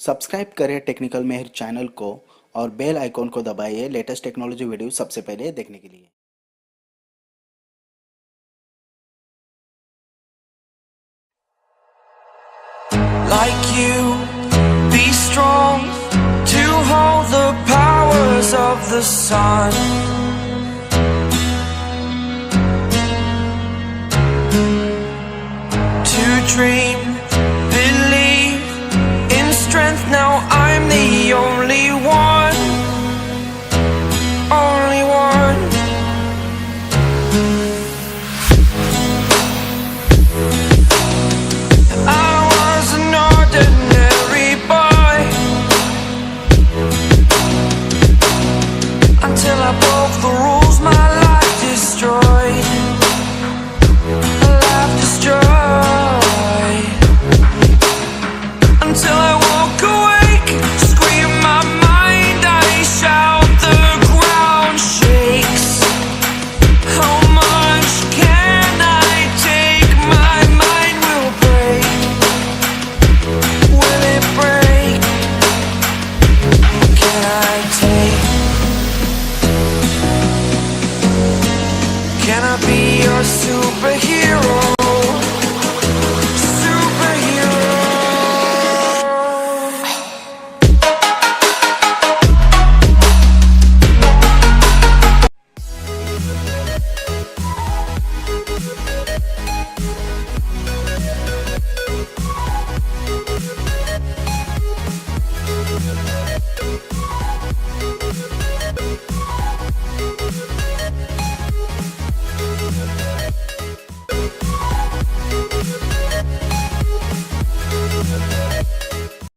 Subscribe करें technical मेहर channel को और बेल आइकॉन को दबाइए लेटेस्ट टेक्नोलॉजी वीडियो सबसे पहले देखने के लिए। Like you, be strong to hold the powers of the sun. To dream, believe in strength. Now I'm the only one.